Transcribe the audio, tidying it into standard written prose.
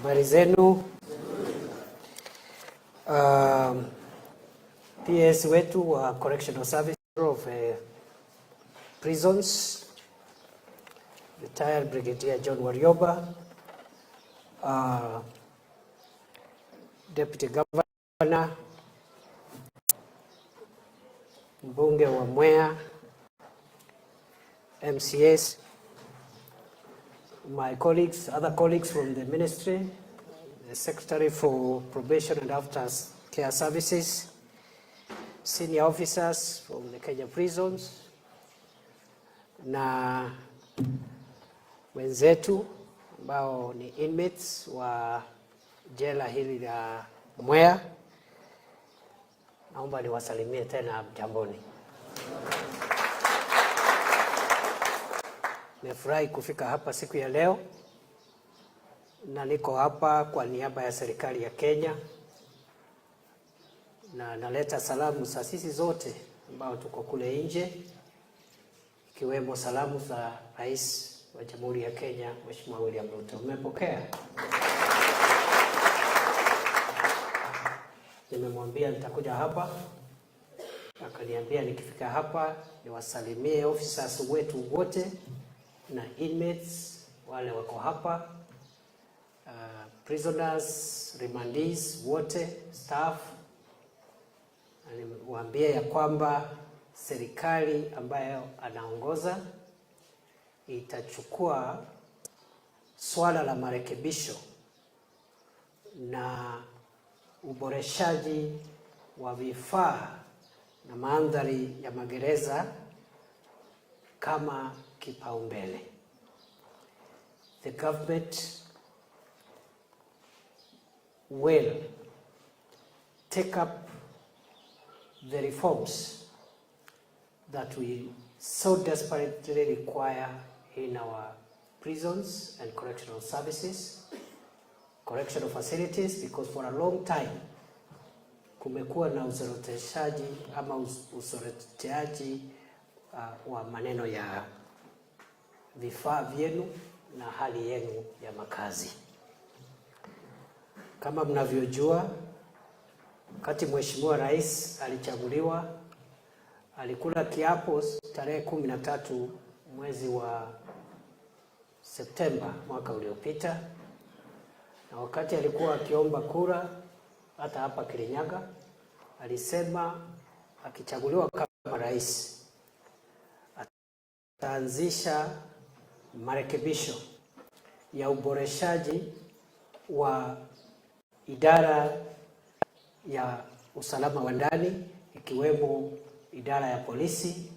Habari zenu. PS wetu wa Correctional Service of Prisons, retired Brigadier John Warioba, Deputy Governor, mbunge wa Mwea, MCS, my colleagues, other colleagues from the ministry, the Secretary for Probation and After Care Services, senior officers from the Kenya prisons, na wenzetu ambao ni inmates wa jela hili la Mwea. Naomba niwasalimie tena mjamboni. Nimefurahi kufika hapa siku ya leo, na niko hapa kwa niaba ya serikali ya Kenya, na naleta salamu za sisi zote ambao tuko kule nje, ikiwemo salamu za Rais wa Jamhuri ya Kenya Mheshimiwa William Ruto. Mmepokea? Nimemwambia nitakuja hapa, akaniambia nikifika hapa niwasalimie officers wetu wote na inmates wale wako hapa, prisoners, remandees wote, staff. Niwaambie ya kwamba serikali ambayo anaongoza itachukua swala la marekebisho na uboreshaji wa vifaa na mandhari ya magereza kama kipaumbele. The government will take up the reforms that we so desperately require in our prisons and correctional services, correctional facilities, because for a long time kumekuwa na uzoroteshaji ama uzoroteaji wa maneno ya vifaa vyenu na hali yenu ya makazi. Kama mnavyojua, wakati Mheshimiwa Rais alichaguliwa, alikula kiapo tarehe 13 mwezi wa Septemba mwaka uliopita, na wakati alikuwa akiomba kura hata hapa Kirinyaga, alisema akichaguliwa kama rais ataanzisha marekebisho ya uboreshaji wa idara ya usalama wa ndani, ikiwemo idara ya polisi